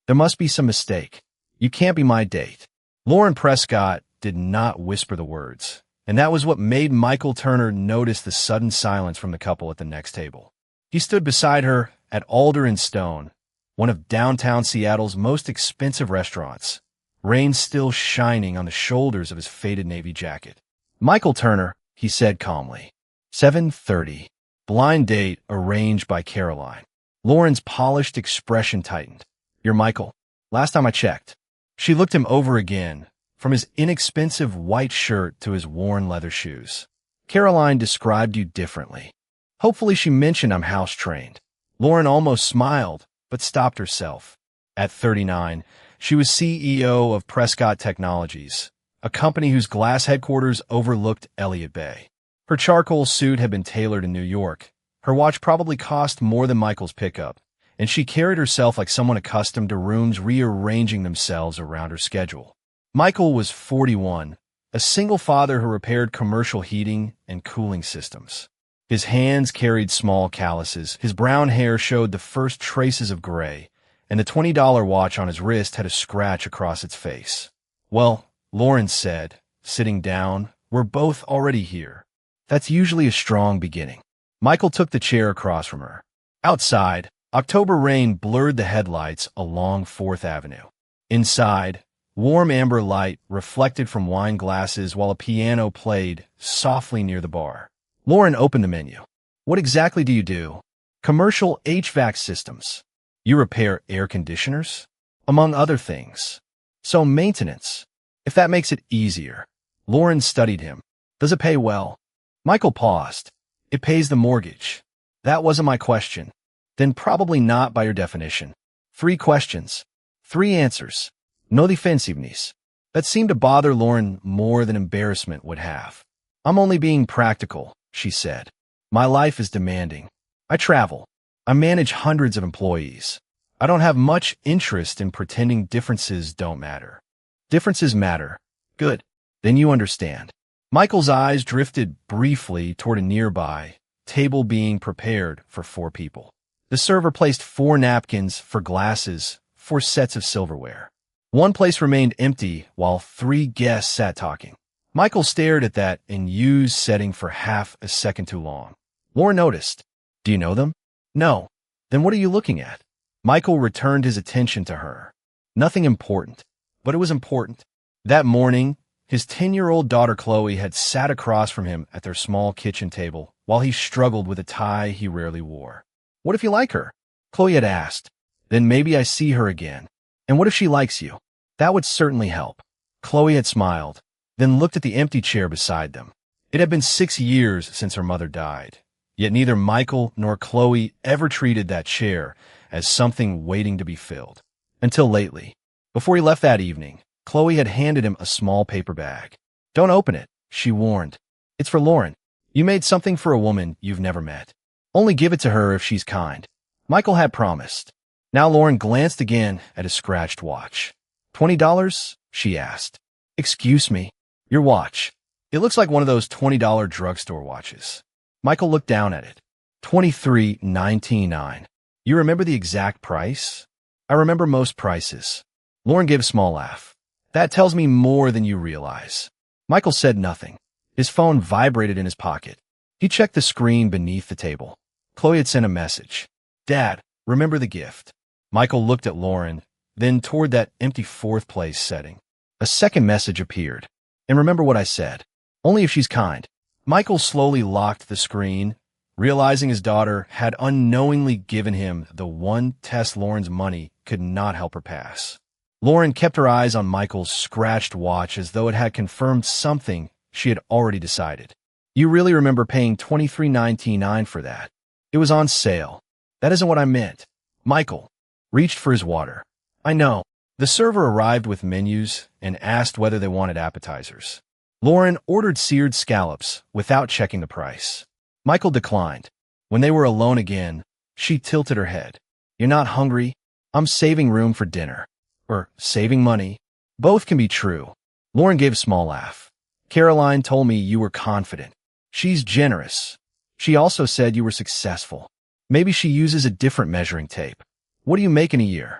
There must be some mistake. You can't be my date. Lauren Prescott did not whisper the words, and that was what made Michael Turner notice the sudden silence from the couple at the next table. He stood beside her at Alder and Stone, one of downtown Seattle's most expensive restaurants, rain still shining on the shoulders of his faded navy jacket. "Michael Turner," he said calmly. 7:30. Blind date arranged by Caroline. Lauren's polished expression tightened. "You're Michael. Last time I checked." She looked him over again, from his inexpensive white shirt to his worn leather shoes. "Caroline described you differently. Hopefully she mentioned I'm house-trained." Lauren almost smiled, but stopped herself. At 39, she was CEO of Prescott Technologies, a company whose glass headquarters overlooked Elliott Bay. Her charcoal suit had been tailored in New York. Her watch probably cost more than Michael's pickup, and she carried herself like someone accustomed to rooms rearranging themselves around her schedule. Michael was 41, a single father who repaired commercial heating and cooling systems. His hands carried small calluses, his brown hair showed the first traces of gray, and the $20 watch on his wrist had a scratch across its face. "Well," Lauren said, sitting down, "we're both already here. That's usually a strong beginning." Michael took the chair across from her. Outside, October rain blurred the headlights along 4th Avenue. Inside, warm amber light reflected from wine glasses while a piano played softly near the bar. Lauren opened the menu. "What exactly do you do?" "Commercial HVAC systems. You repair air conditioners?" "Among other things." "So maintenance. If that makes it easier." Lauren studied him. "Does it pay well?" Michael paused. "It pays the mortgage." "That wasn't my question." "Then probably not by your definition." 3 questions. 3 answers. No defensiveness. That seemed to bother Lauren more than embarrassment would have. "I'm only being practical," she said. "My life is demanding. I travel. I manage hundreds of employees. I don't have much interest in pretending differences don't matter." "Differences matter." "Good. Then you understand." Michael's eyes drifted briefly toward a nearby table being prepared for 4 people. The server placed 4 napkins for glasses, 4 sets of silverware. One place remained empty while 3 guests sat talking. Michael stared at that unused setting for half a second too long. Lauren noticed. "Do you know them?" "No." "Then what are you looking at?" Michael returned his attention to her. Nothing important, but it was important. That morning, his 10-year-old daughter Chloe had sat across from him at their small kitchen table while he struggled with a tie he rarely wore. "What if you like her?" Chloe had asked. "Then maybe I see her again." "And what if she likes you?" "That would certainly help." Chloe had smiled, then looked at the empty chair beside them. It had been 6 years since her mother died, yet neither Michael nor Chloe ever treated that chair as something waiting to be filled. Until lately. Before he left that evening, Chloe had handed him a small paper bag. "Don't open it," she warned. "It's for Lauren. You made something for a woman you've never met. Only give it to her if she's kind." Michael had promised. Now Lauren glanced again at his scratched watch. $20? She asked. "Excuse me. Your watch. It looks like one of those $20 drugstore watches." Michael looked down at it. $23.99. "You remember the exact price?" "I remember most prices." Lauren gave a small laugh. "That tells me more than you realize." Michael said nothing. His phone vibrated in his pocket. He checked the screen beneath the table. Chloe had sent a message. "Dad, remember the gift." Michael looked at Lauren, then toward that empty 4th place setting. A second message appeared. "And remember what I said. Only if she's kind." Michael slowly locked the screen, realizing his daughter had unknowingly given him the one test Lauren's money could not help her pass. Lauren kept her eyes on Michael's scratched watch as though it had confirmed something she had already decided. "You really remember paying $23.99 for that? It was on sale." "That isn't what I meant." Michael reached for his water. "I know." The server arrived with menus and asked whether they wanted appetizers. Lauren ordered seared scallops without checking the price. Michael declined. When they were alone again, she tilted her head. "You're not hungry? I'm saving room for dinner." Or saving money. Both can be true. Lauren gave a small laugh. "Caroline told me you were confident. She's generous. She also said you were successful. Maybe she uses a different measuring tape. What do you make in a year?"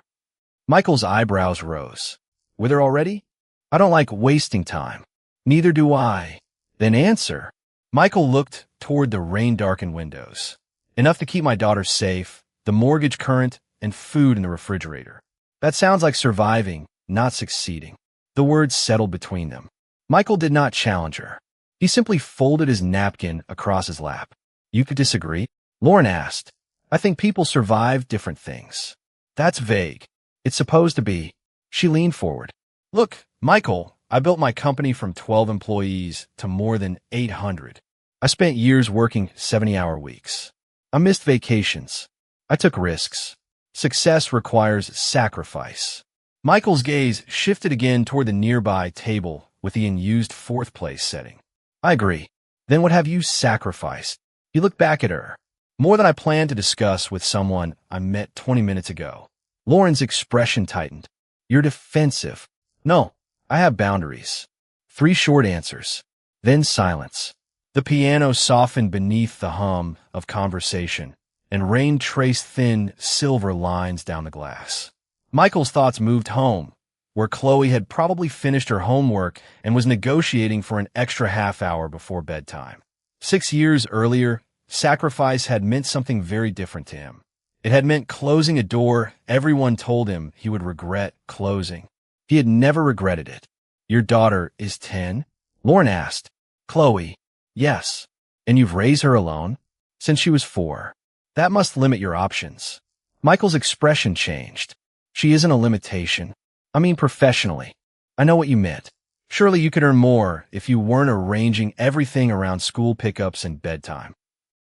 Michael's eyebrows rose. Were there already? I don't like wasting time. Neither do I. Then answer. Michael looked toward the rain-darkened windows. Enough to keep my daughter safe, the mortgage current, and food in the refrigerator. That sounds like surviving, not succeeding. The words settled between them. Michael did not challenge her. He simply folded his napkin across his lap. You could disagree? Lauren asked. I think people survive different things. That's vague. It's supposed to be. She leaned forward. Look, Michael, I built my company from 12 employees to more than 800. I spent years working 70-hour weeks. I missed vacations. I took risks. Success requires sacrifice. Michael's gaze shifted again toward the nearby table with the unused fourth place setting. I agree. Then what have you sacrificed? He looked back at her. More than I planned to discuss with someone I met 20 minutes ago. Lauren's expression tightened. You're defensive. No, I have boundaries. 3 short answers. Then silence. The piano softened beneath the hum of conversation, and rain traced thin, silver lines down the glass. Michael's thoughts moved home, where Chloe had probably finished her homework and was negotiating for an extra half hour before bedtime. 6 years earlier, sacrifice had meant something very different to him. It had meant closing a door everyone told him he would regret closing. He had never regretted it. Your daughter is 10? Lauren asked. Chloe. Yes. And you've raised her alone? Since she was 4. That must limit your options. Michael's expression changed. She isn't a limitation. I mean professionally. I know what you meant. Surely you could earn more if you weren't arranging everything around school pickups and bedtime.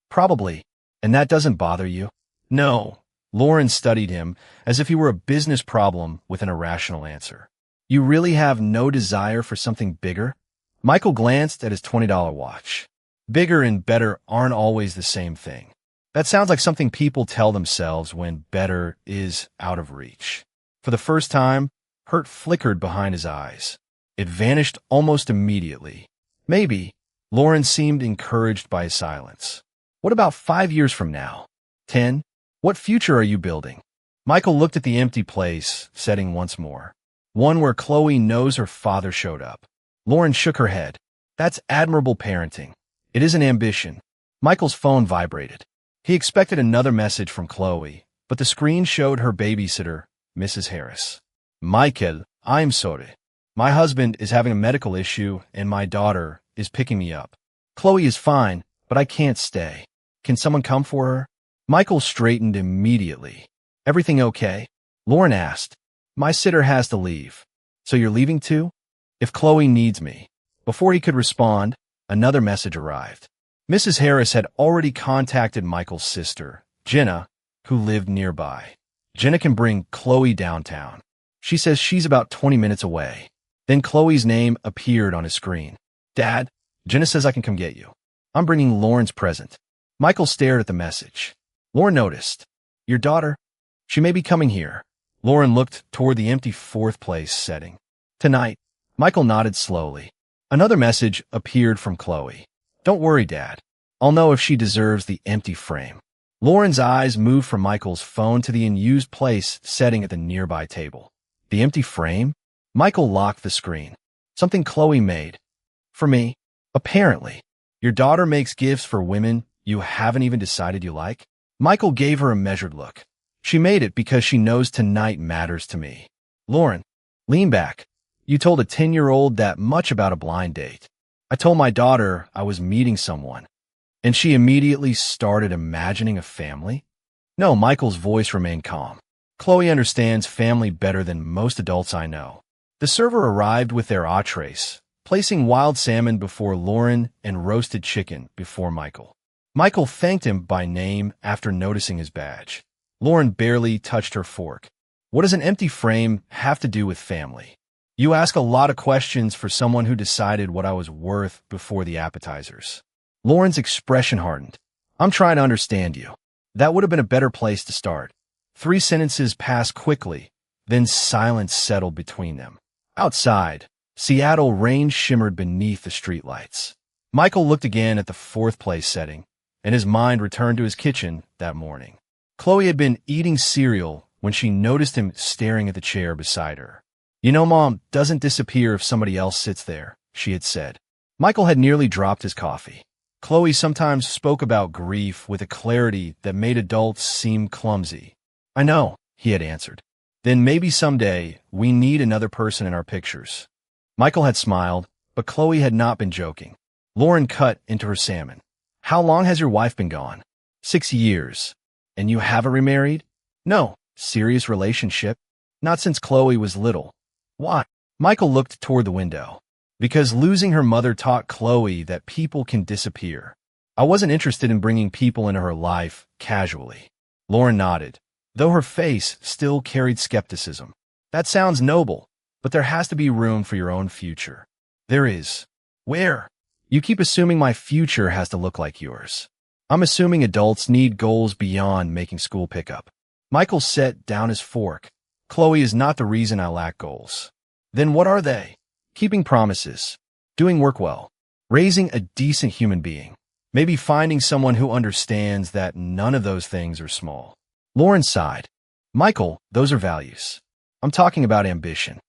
Probably. And that doesn't bother you? No. Lauren studied him as if he were a business problem with an irrational answer. You really have no desire for something bigger? Michael glanced at his $20 watch. Bigger and better aren't always the same thing. That sounds like something people tell themselves when better is out of reach. For the first time, hurt flickered behind his eyes. It vanished almost immediately. Maybe. Lauren seemed encouraged by his silence. What about 5 years from now? 10? What future are you building? Michael looked at the empty place, setting once more. One where Chloe knows her father showed up. Lauren shook her head. That's admirable parenting. It isn't ambition. Michael's phone vibrated. He expected another message from Chloe, but the screen showed her babysitter, Mrs. Harris. Michael, I'm sorry. My husband is having a medical issue and my daughter is picking me up. Chloe is fine, but I can't stay. Can someone come for her? Michael straightened immediately. Everything okay? Lauren asked. My sitter has to leave. So you're leaving too? If Chloe needs me. Before he could respond, another message arrived. Mrs. Harris had already contacted Michael's sister, Jenna, who lived nearby. Jenna can bring Chloe downtown. She says she's about 20 minutes away. Then Chloe's name appeared on his screen. Dad, Jenna says I can come get you. I'm bringing Lauren's present. Michael stared at the message. Lauren noticed. Your daughter? She may be coming here. Lauren looked toward the empty fourth place setting. Tonight. Michael nodded slowly. Another message appeared from Chloe. Don't worry, Dad. I'll know if she deserves the empty frame. Lauren's eyes moved from Michael's phone to the unused place setting at the nearby table. The empty frame? Michael locked the screen. Something Chloe made. For me? Apparently. Your daughter makes gifts for women you haven't even decided you like? Michael gave her a measured look. She made it because she knows tonight matters to me. Lauren, lean back. You told a 10-year-old that much about a blind date. I told my daughter I was meeting someone, and she immediately started imagining a family? No, Michael's voice remained calm. Chloe understands family better than most adults I know. The server arrived with their entrees, placing wild salmon before Lauren and roasted chicken before Michael. Michael thanked him by name after noticing his badge. Lauren barely touched her fork. What does an empty frame have to do with family? You ask a lot of questions for someone who decided what I was worth before the appetizers. Lauren's expression hardened. I'm trying to understand you. That would have been a better place to start. 3 sentences passed quickly, then silence settled between them. Outside, Seattle rain shimmered beneath the streetlights. Michael looked again at the fourth place setting, and his mind returned to his kitchen that morning. Chloe had been eating cereal when when she noticed him staring at the chair beside her. "You know, Mom doesn't disappear if somebody else sits there," she had said. Michael had nearly dropped his coffee. Chloe sometimes spoke about grief with a clarity that made adults seem clumsy. "I know," he had answered. "Then maybe someday we need another person in our pictures." Michael had smiled, but Chloe had not been joking. Lauren cut into her salmon. "How long has your wife been gone?" 6 years. "And you haven't remarried?" "No. Serious relationship? Not since Chloe was little." "Why?" Michael looked toward the window. "Because losing her mother taught Chloe that people can disappear. I wasn't interested in bringing people into her life casually." Lauren nodded, though her face still carried skepticism. "That sounds noble, but there has to be room for your own future." "There is." "Where?" "You keep assuming my future has to look like yours." "I'm assuming adults need goals beyond making school pickup." Michael set down his fork. "Chloe is not the reason I lack goals." "Then what are they?" "Keeping promises, doing work well, raising a decent human being, maybe finding someone who understands that none of those things are small." Lauren sighed. "Michael, those are values. I'm talking about ambition.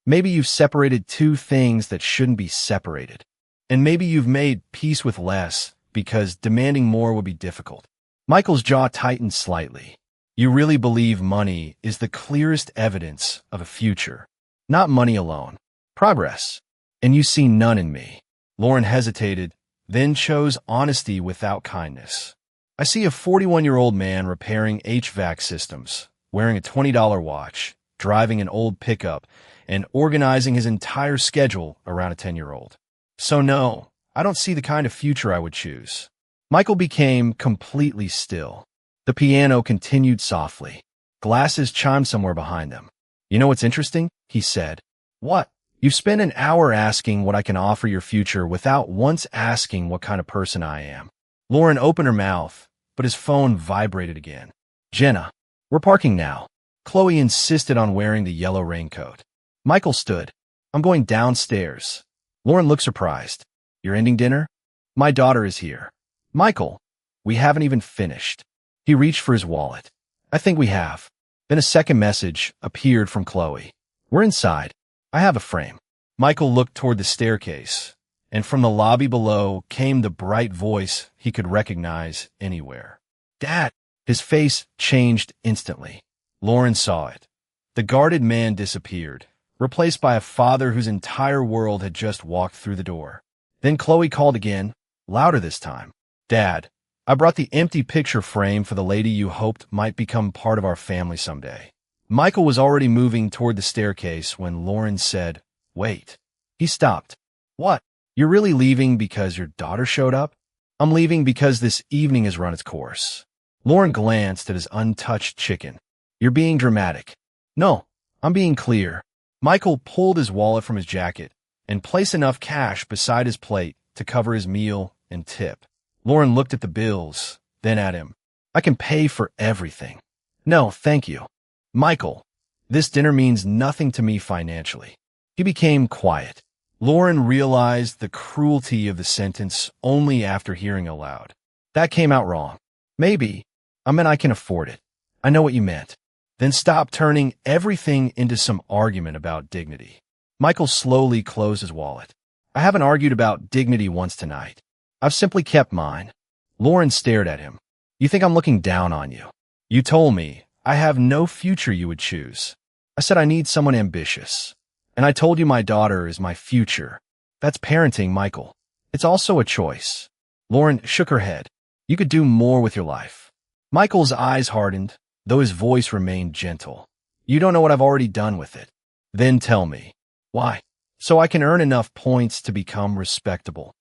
Maybe you've separated two things that shouldn't be separated. And maybe you've made peace with less because demanding more would be difficult." Michael's jaw tightened slightly. "You really believe money is the clearest evidence of a future?" "Not money alone. Progress. And you see none in me." Lauren hesitated, then chose honesty without kindness. "I see a 41-year-old man repairing HVAC systems, wearing a $20 watch, driving an old pickup, and organizing his entire schedule around a 10-year-old. So no, I don't see the kind of future I would choose." Michael became completely still. The piano continued softly. Glasses chimed somewhere behind them. "You know what's interesting?" he said. "What?" "You've spent an hour asking what I can offer your future without once asking what kind of person I am." Lauren opened her mouth, but his phone vibrated again. "Jenna, we're parking now." Chloe insisted on wearing the yellow raincoat. Michael stood. "I'm going downstairs." Lauren looked surprised. "You're ending dinner?" "My daughter is here." "Michael, we haven't even finished." He reached for his wallet. "I think we have." Then a second message appeared from Chloe. "We're inside. I have a frame." Michael looked toward the staircase, and from the lobby below came the bright voice he could recognize anywhere. "Dad!" His face changed instantly. Lauren saw it. The guarded man disappeared, replaced by a father whose entire world had just walked through the door. Then Chloe called again, louder this time. "Dad, I brought the empty picture frame for the lady you hoped might become part of our family someday." Michael was already moving toward the staircase when Lauren said, "Wait." He stopped. "What? You're really leaving because your daughter showed up?" "I'm leaving because this evening has run its course." Lauren glanced at his untouched chicken. "You're being dramatic." "No, I'm being clear." Michael pulled his wallet from his jacket and placed enough cash beside his plate to cover his meal and tip. Lauren looked at the bills, then at him. "I can pay for everything." "No, thank you." "Michael, this dinner means nothing to me financially." He became quiet. Lauren realized the cruelty of the sentence only after hearing aloud. "That came out wrong." "Maybe. I meant I can afford it." "I know what you meant." "Then stop turning everything into some argument about dignity." Michael slowly closed his wallet. "I haven't argued about dignity once tonight. I've simply kept mine." Lauren stared at him. "You think I'm looking down on you?" "You told me I have no future you would choose." "I said I need someone ambitious. And I told you my daughter is my future." "That's parenting, Michael. It's also a choice." Lauren shook her head. "You could do more with your life." Michael's eyes hardened, though his voice remained gentle. "You don't know what I've already done with it." "Then tell me." "Why?" "So I can earn enough points to become respectable."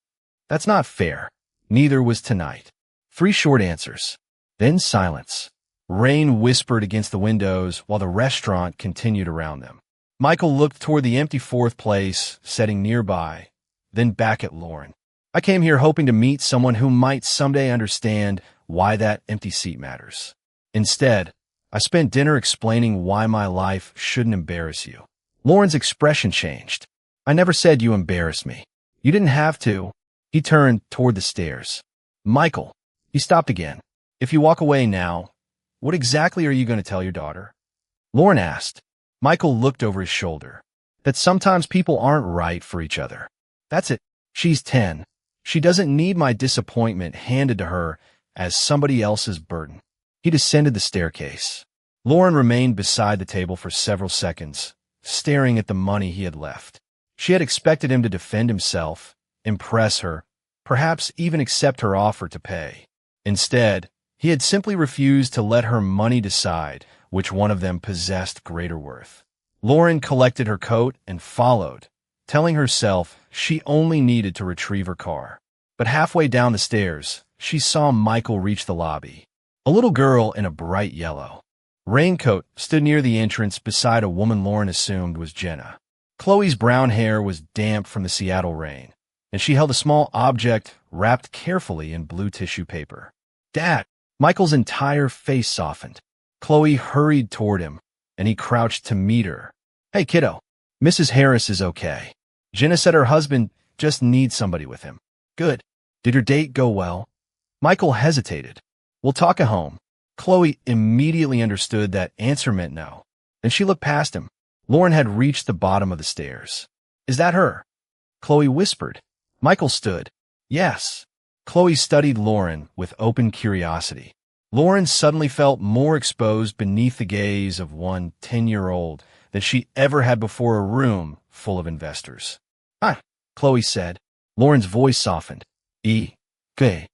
"That's not fair." Neither was tonight. 3 short answers. Then silence. Rain whispered against the windows while the restaurant continued around them. Michael looked toward the empty fourth place setting nearby, then back at Lauren. "I came here hoping to meet someone who might someday understand why that empty seat matters. Instead, I spent dinner explaining why my life shouldn't embarrass you." Lauren's expression changed. "I never said you embarrassed me. You didn't have to." He turned toward the stairs. "Michael." He stopped again. "If you walk away now, what exactly are you going to tell your daughter?" Lauren asked. Michael looked over his shoulder. That sometimes people aren't right for each other. That's it. She's 10. She doesn't need my disappointment handed to her as somebody else's burden. He descended the staircase. Lauren remained beside the table for several seconds, staring at the money he had left. She had expected him to defend himself, impress her, perhaps even accept her offer to pay. Instead, he had simply refused to let her money decide which one of them possessed greater worth. Lauren collected her coat and followed, telling herself she only needed to retrieve her car. But halfway down the stairs, she saw Michael reach the lobby. A little girl in a bright yellow raincoat stood near the entrance beside a woman Lauren assumed was Jenna. Chloe's brown hair was damp from the Seattle rain, and she held a small object wrapped carefully in blue tissue paper. "Dad!" Michael's entire face softened. Chloe hurried toward him, and he crouched to meet her. "Hey, kiddo. Mrs. Harris is okay. Jenna said her husband just needs somebody with him." "Good. Did your date go well?" Michael hesitated. "We'll talk at home." Chloe immediately understood that answer meant no, and she looked past him. Lauren had reached the bottom of the stairs. "Is that her?" Chloe whispered. Michael stood. "Yes." Chloe studied Lauren with open curiosity. Lauren suddenly felt more exposed beneath the gaze of one 10-year-old than she ever had before a room full of investors. "Hi," Chloe said. Lauren's voice softened. "Good."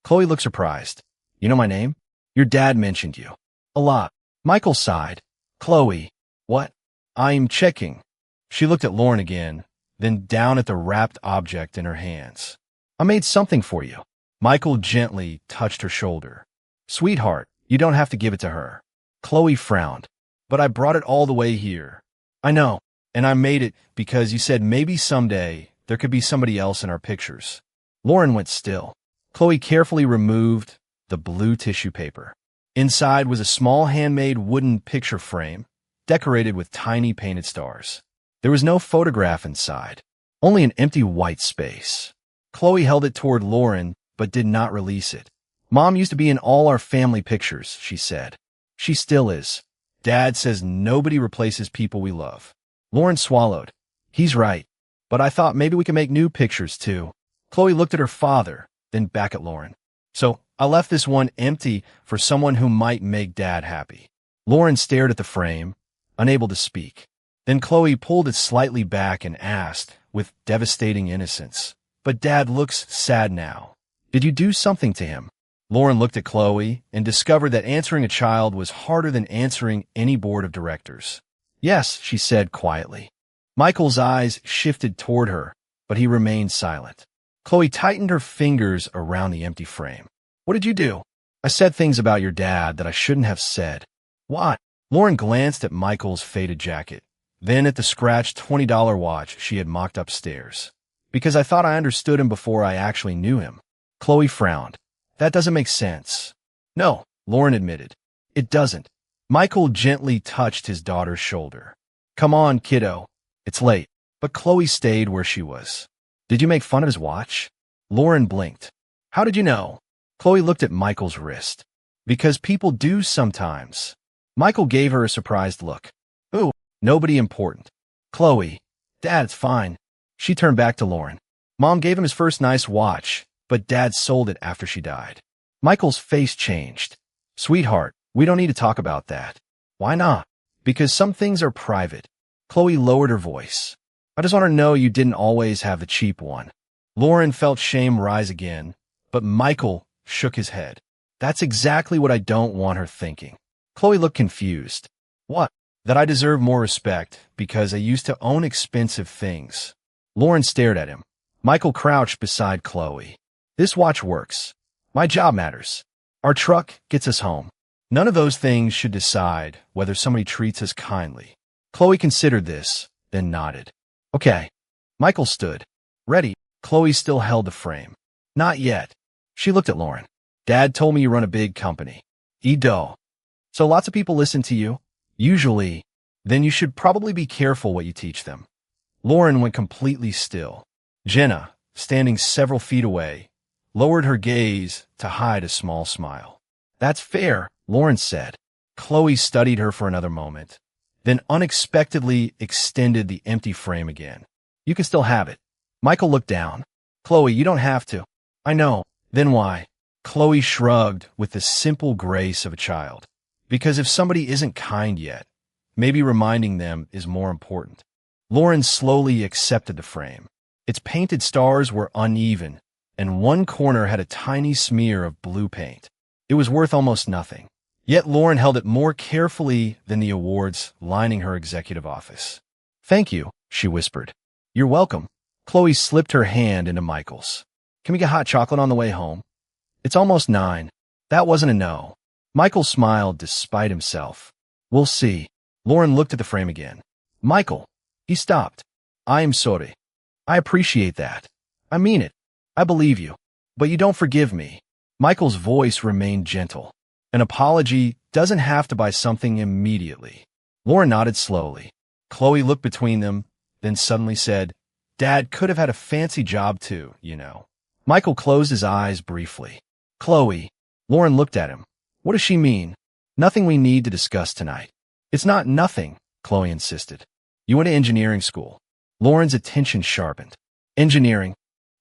Chloe looked surprised. "You know my name? Your dad mentioned you. A lot." Michael sighed. "Chloe, what?" "I'm checking." She looked at Lauren again, then down at the wrapped object in her hands. "I made something for you." Michael gently touched her shoulder. "Sweetheart, you don't have to give it to her." Chloe frowned. "But I brought it all the way here." "I know, and I made it because you said maybe someday there could be somebody else in our pictures." Lauren went still. Chloe carefully removed the blue tissue paper. Inside was a small handmade wooden picture frame, decorated with tiny painted stars. There was no photograph inside, only an empty white space. Chloe held it toward Lauren, but did not release it. "Mom used to be in all our family pictures," she said. "She still is. Dad says nobody replaces people we love." Lauren swallowed. "He's right. But I thought maybe we could make new pictures, too." Chloe looked at her father, then back at Lauren. "So I left this one empty for someone who might make Dad happy." Lauren stared at the frame, unable to speak. Then Chloe pulled it slightly back and asked, with devastating innocence, "But Dad looks sad now. Did you do something to him?" Lauren looked at Chloe and discovered that answering a child was harder than answering any board of directors. "Yes," she said quietly. Michael's eyes shifted toward her, but he remained silent. Chloe tightened her fingers around the empty frame. "What did you do?" "I said things about your dad that I shouldn't have said." "What?" Lauren glanced at Michael's faded jacket, then at the scratched $20 watch she had mocked upstairs. "Because I thought I understood him before I actually knew him." Chloe frowned. "That doesn't make sense." "No," Lauren admitted. "It doesn't." Michael gently touched his daughter's shoulder. "Come on, kiddo. It's late." But Chloe stayed where she was. "Did you make fun of his watch?" Lauren blinked. "How did you know?" Chloe looked at Michael's wrist. "Because people do sometimes." Michael gave her a surprised look. "Ooh, nobody important." "Chloe, Dad, it's fine." She turned back to Lauren. "Mom gave him his first nice watch, but Dad sold it after she died." Michael's face changed. "Sweetheart, we don't need to talk about that." "Why not?" "Because some things are private." Chloe lowered her voice. "I just want to know you didn't always have the cheap one." Lauren felt shame rise again, but Michael shook his head. "That's exactly what I don't want her thinking." Chloe looked confused. "What?" "That I deserve more respect because I used to own expensive things." Lauren stared at him. Michael crouched beside Chloe. "This watch works. My job matters. Our truck gets us home. None of those things should decide whether somebody treats us kindly." Chloe considered this, then nodded. "Okay." Michael stood. "Ready?" Chloe still held the frame. "Not yet." She looked at Lauren. "Dad told me you run a big company. Edo. So lots of people listen to you? Usually. Then you should probably be careful what you teach them." Lauren went completely still. Jenna, standing several feet away, lowered her gaze to hide a small smile. "That's fair," Lauren said. Chloe studied her for another moment, then unexpectedly extended the empty frame again. You can still have it. Michael looked down. Chloe, you don't have to. I know. Then why? Chloe shrugged with the simple grace of a child. Because if somebody isn't kind yet, maybe reminding them is more important. Lauren slowly accepted the frame. Its painted stars were uneven, and one corner had a tiny smear of blue paint. It was worth almost nothing. Yet Lauren held it more carefully than the awards lining her executive office. Thank you, she whispered. You're welcome. Chloe slipped her hand into Michael's. Can we get hot chocolate on the way home? It's almost 9. That wasn't a no. Michael smiled despite himself. We'll see. Lauren looked at the frame again. Michael. He stopped. I am sorry. I appreciate that. I mean it. I believe you. But you don't forgive me. Michael's voice remained gentle. An apology doesn't have to buy something immediately. Lauren nodded slowly. Chloe looked between them, then suddenly said, Dad could have had a fancy job too, you know. Michael closed his eyes briefly. Chloe. Lauren looked at him. What does she mean? Nothing we need to discuss tonight. It's not nothing, Chloe insisted. You went to engineering school. Lauren's attention sharpened. Engineering.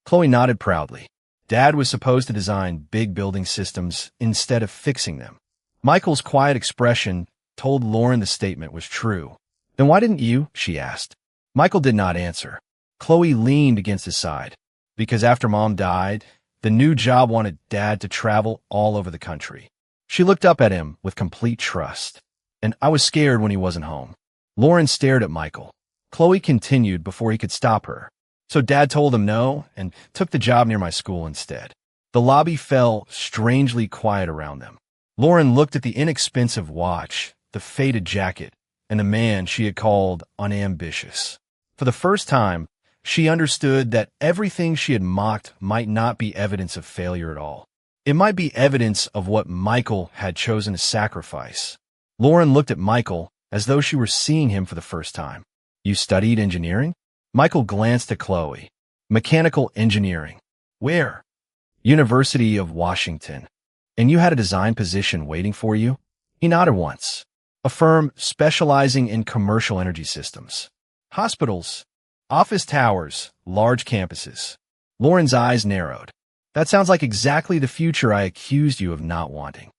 Chloe nodded proudly. Dad was supposed to design big building systems instead of fixing them. Michael's quiet expression told Lauren the statement was true. Then why didn't you? She asked. Michael did not answer. Chloe leaned against his side. Because after Mom died, the new job wanted Dad to travel all over the country. She looked up at him with complete trust. And I was scared when he wasn't home. Lauren stared at Michael. Chloe continued before he could stop her. So Dad told him no and took the job near my school instead. The lobby fell strangely quiet around them. Lauren looked at the inexpensive watch, the faded jacket, and the man she had called unambitious. For the first time, she understood that everything she had mocked might not be evidence of failure at all. It might be evidence of what Michael had chosen to sacrifice. Lauren looked at Michael as though she were seeing him for the first time. You studied engineering? Michael glanced at Chloe. Mechanical engineering. Where? University of Washington. And you had a design position waiting for you? He nodded once. A firm specializing in commercial energy systems. Hospitals. Office towers. Large campuses. Lauren's eyes narrowed. That sounds like exactly the future I accused you of not wanting.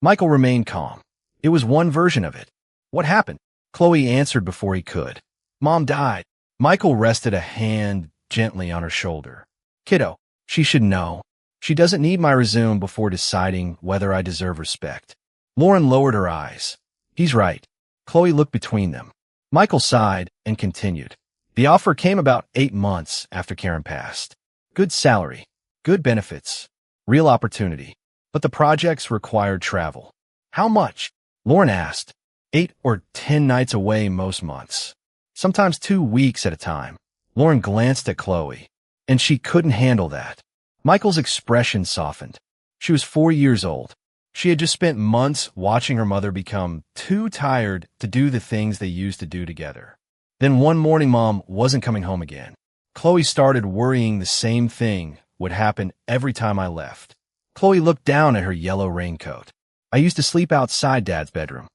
Michael remained calm. It was one version of it. What happened? Chloe answered before he could. Mom died. Michael rested a hand gently on her shoulder. Kiddo, she should know. She doesn't need my resume before deciding whether I deserve respect. Lauren lowered her eyes. He's right. Chloe looked between them. Michael sighed and continued. The offer came about 8 months after Karen passed. Good salary, good benefits, real opportunity. But the projects required travel. How much? Lauren asked. 8 or 10 nights away most months. Sometimes 2 weeks at a time. Lauren glanced at Chloe, and she couldn't handle that. Michael's expression softened. She was 4 years old. She had just spent months watching her mother become too tired to do the things they used to do together. Then one morning Mom wasn't coming home again. Chloe started worrying the same thing would happen every time I left. Chloe looked down at her yellow raincoat. I used to sleep outside Dad's bedroom.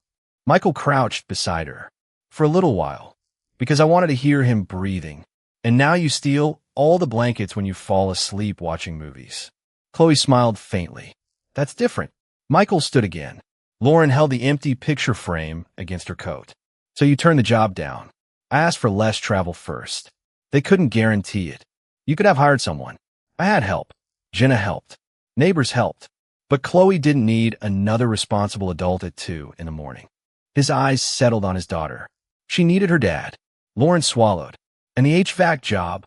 Michael crouched beside her. For a little while. Because I wanted to hear him breathing. And now you steal all the blankets when you fall asleep watching movies. Chloe smiled faintly. That's different. Michael stood again. Lauren held the empty picture frame against her coat. So you turned the job down. I asked for less travel first. They couldn't guarantee it. You could have hired someone. I had help. Jenna helped. Neighbors helped. But Chloe didn't need another responsible adult at 2 in the morning. His eyes settled on his daughter. She needed her dad. Lauren swallowed. And the HVAC job?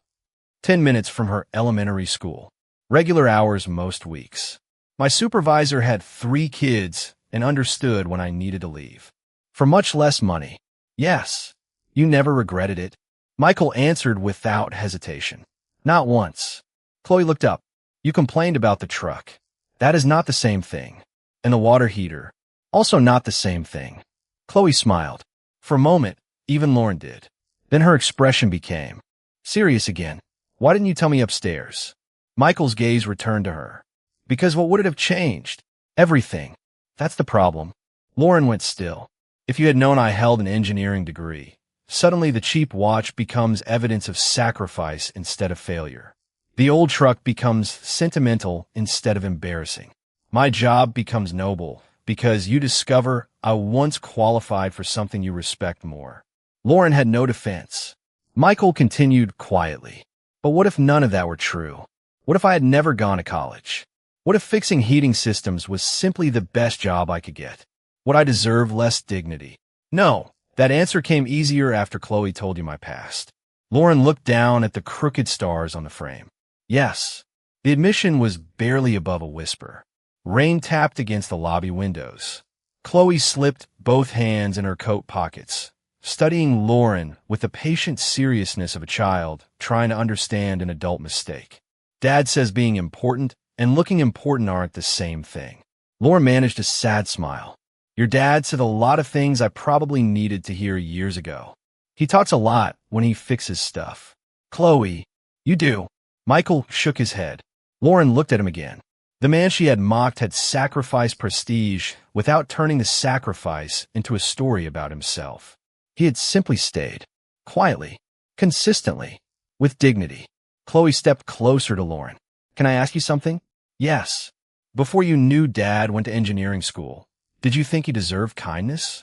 10 minutes from her elementary school. Regular hours most weeks. My supervisor had 3 kids and understood when I needed to leave. For much less money. Yes. You never regretted it? Michael answered without hesitation. Not once. Chloe looked up. You complained about the truck. That is not the same thing. And the water heater. Also not the same thing. Chloe smiled. For a moment, even Lauren did. Then her expression became serious again. Why didn't you tell me upstairs? Michael's gaze returned to her. Because what would it have changed? Everything. That's the problem. Lauren went still. If you had known I held an engineering degree, suddenly the cheap watch becomes evidence of sacrifice instead of failure. The old truck becomes sentimental instead of embarrassing. My job becomes noble because you discover I once qualified for something you respect more. Lauren had no defense. Michael continued quietly. But what if none of that were true? What if I had never gone to college? What if fixing heating systems was simply the best job I could get? Would I deserve less dignity? No, that answer came easier after Chloe told you my past. Lauren looked down at the crooked stars on the frame. Yes, the admission was barely above a whisper. Rain tapped against the lobby windows. Chloe slipped both hands in her coat pockets, studying Lauren with the patient seriousness of a child trying to understand an adult mistake. Dad says being important and looking important aren't the same thing. Lauren managed a sad smile. Your dad said a lot of things I probably needed to hear years ago. He talks a lot when he fixes stuff. Chloe, you do. Michael shook his head. Lauren looked at him again. The man she had mocked had sacrificed prestige without turning the sacrifice into a story about himself. He had simply stayed, quietly, consistently, with dignity. Chloe stepped closer to Lauren. Can I ask you something? Yes. Before you knew Dad went to engineering school, did you think he deserved kindness?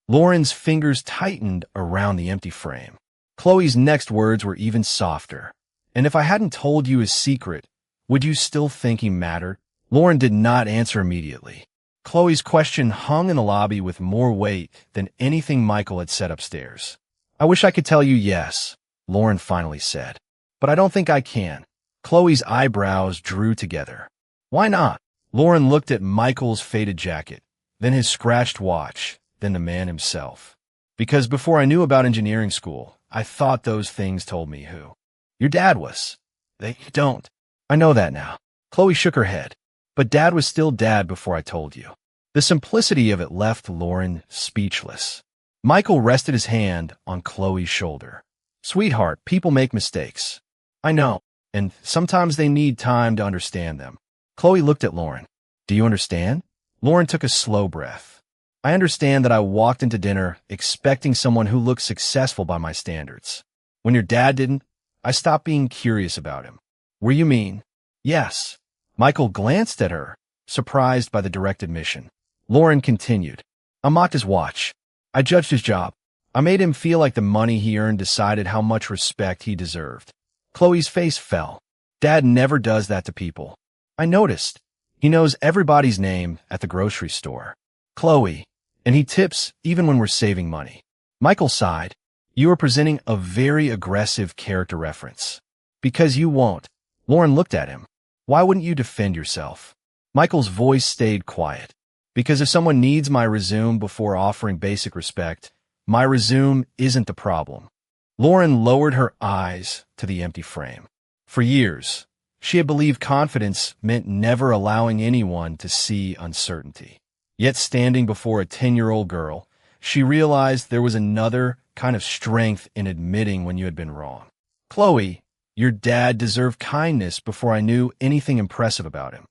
Lauren's fingers tightened around the empty frame. Chloe's next words were even softer. And if I hadn't told you his secret, would you still think he mattered? Lauren did not answer immediately. Chloe's question hung in the lobby with more weight than anything Michael had said upstairs. I wish I could tell you yes, Lauren finally said. But I don't think I can. Chloe's eyebrows drew together. Why not? Lauren looked at Michael's faded jacket, then his scratched watch, then the man himself. Because before I knew about engineering school, I thought those things told me who your dad was. They don't. I know that now. Chloe shook her head. But Dad was still Dad before I told you. The simplicity of it left Lauren speechless. Michael rested his hand on Chloe's shoulder. Sweetheart, people make mistakes. I know, and sometimes they need time to understand them. Chloe looked at Lauren. Do you understand? Lauren took a slow breath. I understand that I walked into dinner expecting someone who looked successful by my standards. When your dad didn't, I stopped being curious about him. Were you mean? Yes. Michael glanced at her, surprised by the direct admission. Lauren continued. I mocked his watch. I judged his job. I made him feel like the money he earned decided how much respect he deserved. Chloe's face fell. Dad never does that to people. I noticed. He knows everybody's name at the grocery store. Chloe. And he tips even when we're saving money. Michael sighed. You are presenting a very aggressive character reference. Because you won't. Lauren looked at him. Why wouldn't you defend yourself? Michael's voice stayed quiet. Because if someone needs my resume before offering basic respect, my resume isn't the problem. Lauren lowered her eyes to the empty frame. For years, she had believed confidence meant never allowing anyone to see uncertainty. Yet standing before a 10-year-old girl, she realized there was another kind of strength in admitting when you had been wrong. Chloe, your dad deserved kindness before I knew anything impressive about him.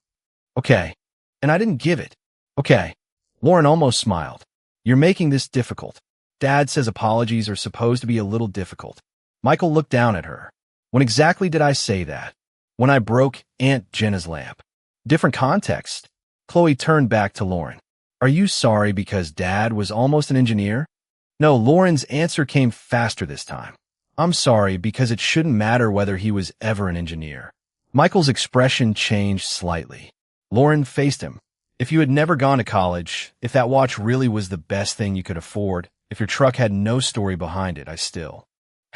Okay. And I didn't give it. Okay. Lauren almost smiled. You're making this difficult. Dad says apologies are supposed to be a little difficult. Michael looked down at her. When exactly did I say that? When I broke Aunt Jenna's lamp. Different context. Chloe turned back to Lauren. Are you sorry because Dad was almost an engineer? No, Lauren's answer came faster this time. I'm sorry because it shouldn't matter whether he was ever an engineer. Michael's expression changed slightly. Lauren faced him. If you had never gone to college, if that watch really was the best thing you could afford, if your truck had no story behind it, I still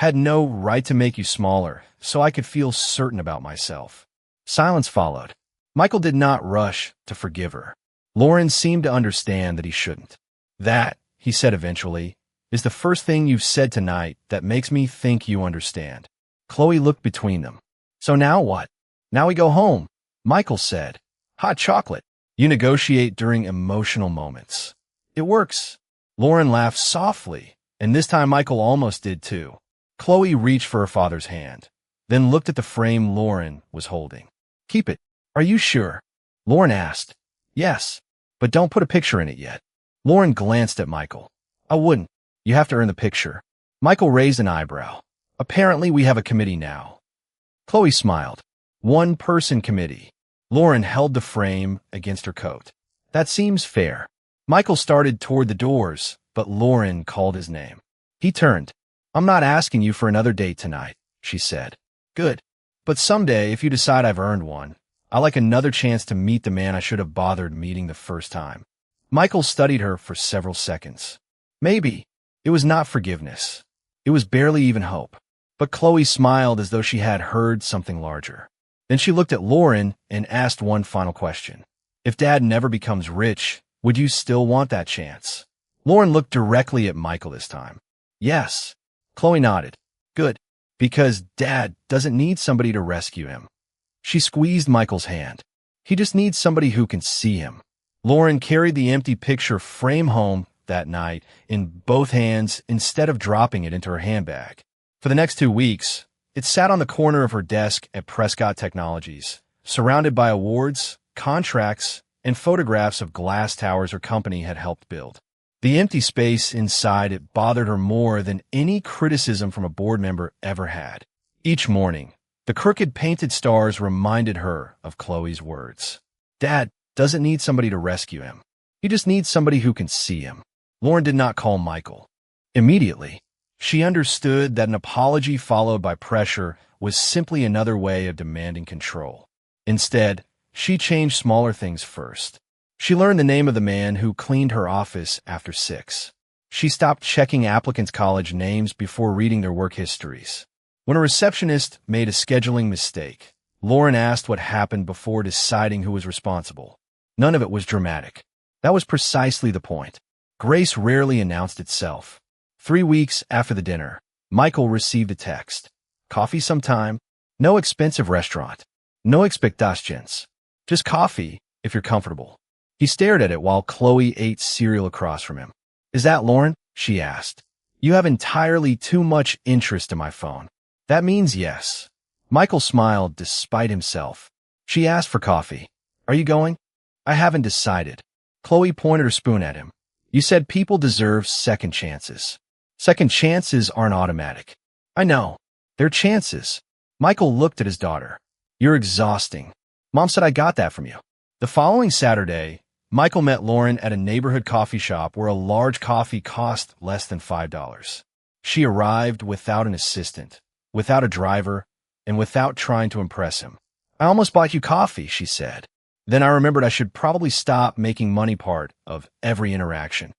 had no right to make you smaller, so I could feel certain about myself. Silence followed. Michael did not rush to forgive her. Lauren seemed to understand that he shouldn't. That, he said eventually, is the first thing you've said tonight that makes me think you understand. Chloe looked between them. So now what? Now we go home, Michael said. Hot chocolate. You negotiate during emotional moments. It works. Lauren laughed softly, and this time Michael almost did too. Chloe reached for her father's hand, then looked at the frame Lauren was holding. Keep it. Are you sure? Lauren asked. Yes, but don't put a picture in it yet. Lauren glanced at Michael. I wouldn't. You have to earn the picture. Michael raised an eyebrow. Apparently we have a committee now. Chloe smiled. One-person committee. Lauren held the frame against her coat. That seems fair. Michael started toward the doors, but Lauren called his name. He turned. I'm not asking you for another date tonight, she said. Good. But someday, if you decide I've earned one, I like another chance to meet the man I should have bothered meeting the first time. Michael studied her for several seconds. Maybe. It was not forgiveness. It was barely even hope. But Chloe smiled as though she had heard something larger. Then she looked at Lauren and asked one final question. If Dad never becomes rich, would you still want that chance? Lauren looked directly at Michael this time. Yes. Chloe nodded. Good. Because Dad doesn't need somebody to rescue him. She squeezed Michael's hand. He just needs somebody who can see him. Lauren carried the empty picture frame home that night in both hands instead of dropping it into her handbag. For the next 2 weeks, it sat on the corner of her desk at Prescott Technologies, surrounded by awards, contracts, and photographs of glass towers her company had helped build. The empty space inside it bothered her more than any criticism from a board member ever had. Each morning, the crooked painted stars reminded her of Chloe's words. Dad doesn't need somebody to rescue him. He just needs somebody who can see him. Lauren did not call Michael. Immediately, she understood that an apology followed by pressure was simply another way of demanding control. Instead, she changed smaller things first. She learned the name of the man who cleaned her office after 6. She stopped checking applicants' college names before reading their work histories. When a receptionist made a scheduling mistake, Lauren asked what happened before deciding who was responsible. None of it was dramatic. That was precisely the point. Grace rarely announced itself. 3 weeks after the dinner, Michael received a text. Coffee sometime. No expensive restaurant. No expectations. Just coffee, if you're comfortable. He stared at it while Chloe ate cereal across from him. Is that Lauren? She asked. You have entirely too much interest in my phone. That means yes. Michael smiled despite himself. She asked for coffee. Are you going? I haven't decided. Chloe pointed her spoon at him. You said people deserve second chances. Second chances aren't automatic. I know. They're chances. Michael looked at his daughter. You're exhausting. Mom said I got that from you. The following Saturday, Michael met Lauren at a neighborhood coffee shop where a large coffee cost less than $5. She arrived without an assistant, without a driver, and without trying to impress him. I almost bought you coffee, she said. Then I remembered I should probably stop making money part of every interaction.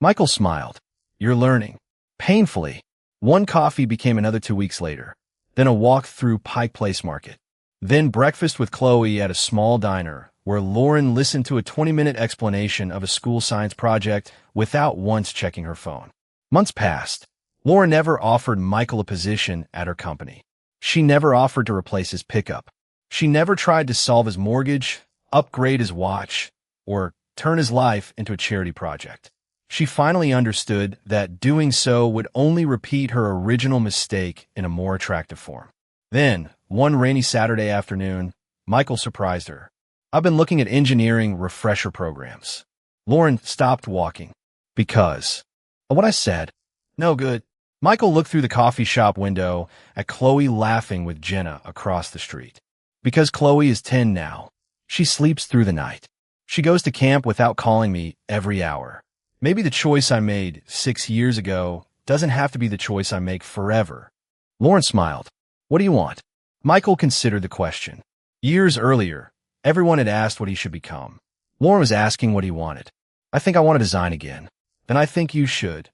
Michael smiled. You're learning. Painfully. One coffee became another 2 weeks later. Then a walk through Pike Place Market. Then breakfast with Chloe at a small diner where Lauren listened to a 20-minute explanation of a school science project without once checking her phone. Months passed. Lauren never offered Michael a position at her company. She never offered to replace his pickup. She never tried to solve his mortgage, upgrade his watch, or turn his life into a charity project. She finally understood that doing so would only repeat her original mistake in a more attractive form. Then, one rainy Saturday afternoon, Michael surprised her. I've been looking at engineering refresher programs. Lauren stopped walking. Because. What I said. No good. Michael looked through the coffee shop window at Chloe laughing with Jenna across the street. Because Chloe is 10 now. She sleeps through the night. She goes to camp without calling me every hour. Maybe the choice I made 6 years ago doesn't have to be the choice I make forever. Lauren smiled. What do you want? Michael considered the question. Years earlier, everyone had asked what he should become. Lauren was asking what he wanted. I think I want to design again. Then I think you should.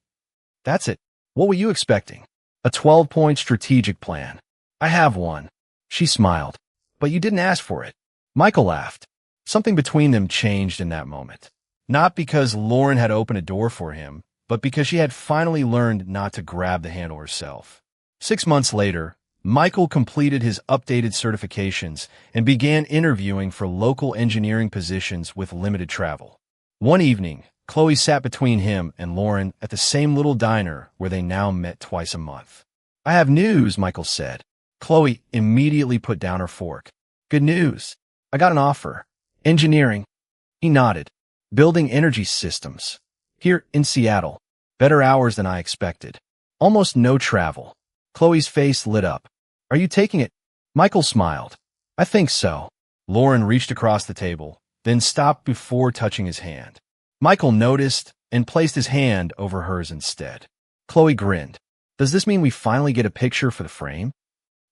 That's it. What were you expecting? A 12-point strategic plan. I have one. She smiled. But you didn't ask for it. Michael laughed. Something between them changed in that moment. Not because Lauren had opened a door for him, but because she had finally learned not to grab the handle herself. 6 months later, Michael completed his updated certifications and began interviewing for local engineering positions with limited travel. One evening, Chloe sat between him and Lauren at the same little diner where they now met twice a month. I have news, Michael said. Chloe immediately put down her fork. Good news. I got an offer. Engineering. He nodded. Building energy systems. Here in Seattle. Better hours than I expected. Almost no travel. Chloe's face lit up. Are you taking it? Michael smiled. I think so. Lauren reached across the table, then stopped before touching his hand. Michael noticed and placed his hand over hers instead. Chloe grinned. Does this mean we finally get a picture for the frame?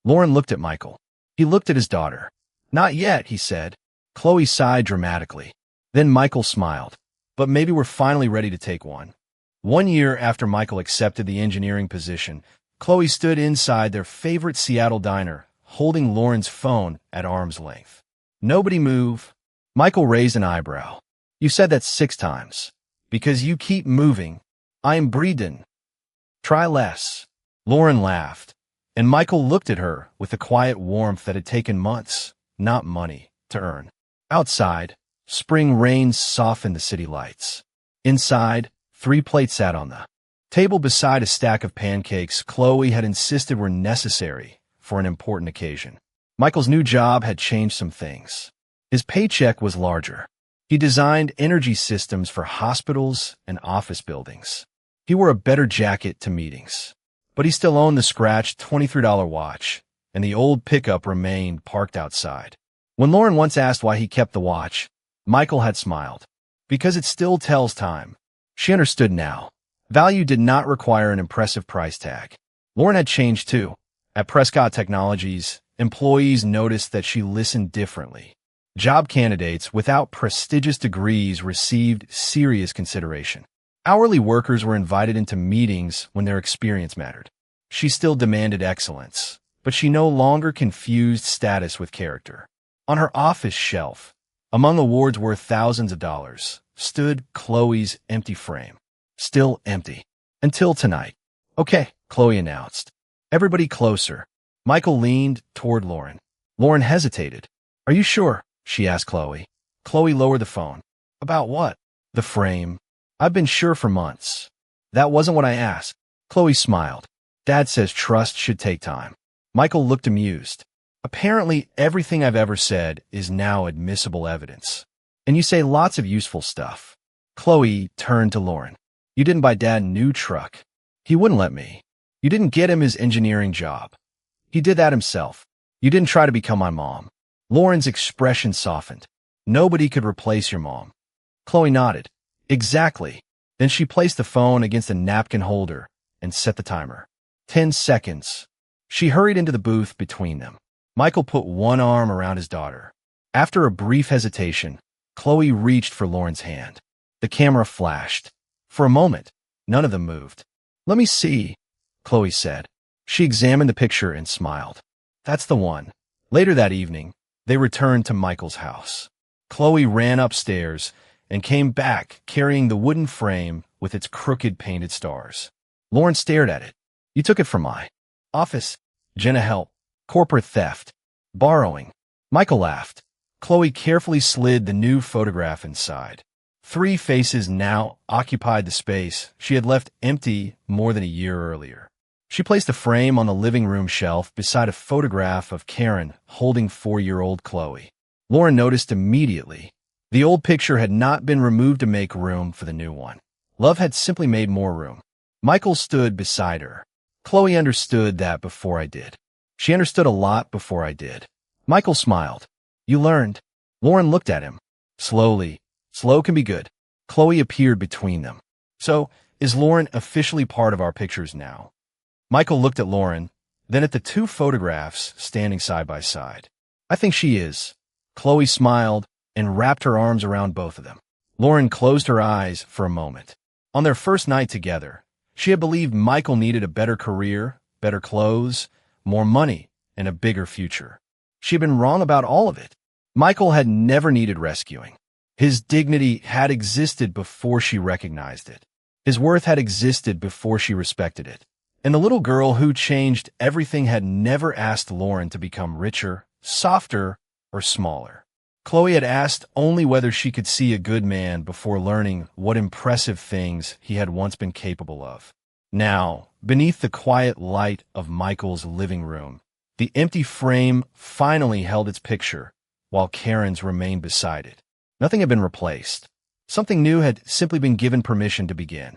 Lauren looked at Michael. He looked at his daughter. Not yet, he said. Chloe sighed dramatically. Then Michael smiled. But maybe we're finally ready to take one. 1 year after Michael accepted the engineering position, Chloe stood inside their favorite Seattle diner, holding Lauren's phone at arm's length. Nobody move. Michael raised an eyebrow. You said that 6 times. Because you keep moving. I'm breathing. Try less. Lauren laughed, and Michael looked at her with the quiet warmth that had taken months, not money, to earn. Outside, spring rain softened the city lights. Inside, 3 plates sat on the table beside a stack of pancakes Chloe had insisted were necessary for an important occasion. Michael's new job had changed some things. His paycheck was larger. He designed energy systems for hospitals and office buildings. He wore a better jacket to meetings. But he still owned the scratched $23 watch, and the old pickup remained parked outside. When Lauren once asked why he kept the watch, Michael had smiled. Because it still tells time. She understood now. Value did not require an impressive price tag. Lauren had changed too. At Prescott Technologies, employees noticed that she listened differently. Job candidates without prestigious degrees received serious consideration. Hourly workers were invited into meetings when their experience mattered. She still demanded excellence, but she no longer confused status with character. On her office shelf, among awards worth thousands of dollars, stood Chloe's empty frame. Still empty. Until tonight. Okay, Chloe announced. Everybody closer. Michael leaned toward Lauren. Lauren hesitated. Are you sure? She asked Chloe. Chloe lowered the phone. About what? The frame. I've been sure for months. That wasn't what I asked. Chloe smiled. Dad says trust should take time. Michael looked amused. Apparently, everything I've ever said is now admissible evidence. And you say lots of useful stuff. Chloe turned to Lauren. You didn't buy Dad a new truck. He wouldn't let me. You didn't get him his engineering job. He did that himself. You didn't try to become my mom. Lauren's expression softened. Nobody could replace your mom. Chloe nodded. Exactly. Then she placed the phone against a napkin holder and set the timer. 10 seconds. She hurried into the booth between them. Michael put one arm around his daughter. After a brief hesitation, Chloe reached for Lauren's hand. The camera flashed. For a moment, none of them moved. Let me see, Chloe said. She examined the picture and smiled. That's the one. Later that evening, they returned to Michael's house. Chloe ran upstairs and came back carrying the wooden frame with its crooked painted stars. Lauren stared at it. You took it from my office. Jenna helped. Corporate theft. Borrowing. Michael laughed. Chloe carefully slid the new photograph inside. 3 faces now occupied the space she had left empty more than a year earlier. She placed the frame on the living room shelf beside a photograph of Karen holding 4-year-old Chloe. Lauren noticed immediately. The old picture had not been removed to make room for the new one. Love had simply made more room. Michael stood beside her. Chloe understood that before I did. She understood a lot before I did. Michael smiled. You learned. Lauren looked at him. Slowly. Slow can be good. Chloe appeared between them. So, is Lauren officially part of our pictures now? Michael looked at Lauren, then at the 2 photographs standing side by side. I think she is. Chloe smiled and wrapped her arms around both of them. Lauren closed her eyes for a moment. On their first night together, she had believed Michael needed a better career, better clothes, more money, and a bigger future. She had been wrong about all of it. Michael had never needed rescuing. His dignity had existed before she recognized it. His worth had existed before she respected it. And the little girl who changed everything had never asked Lauren to become richer, softer, or smaller. Chloe had asked only whether she could see a good man before learning what impressive things he had once been capable of. Now, beneath the quiet light of Michael's living room, the empty frame finally held its picture, while Karen's remained beside it. Nothing had been replaced. Something new had simply been given permission to begin.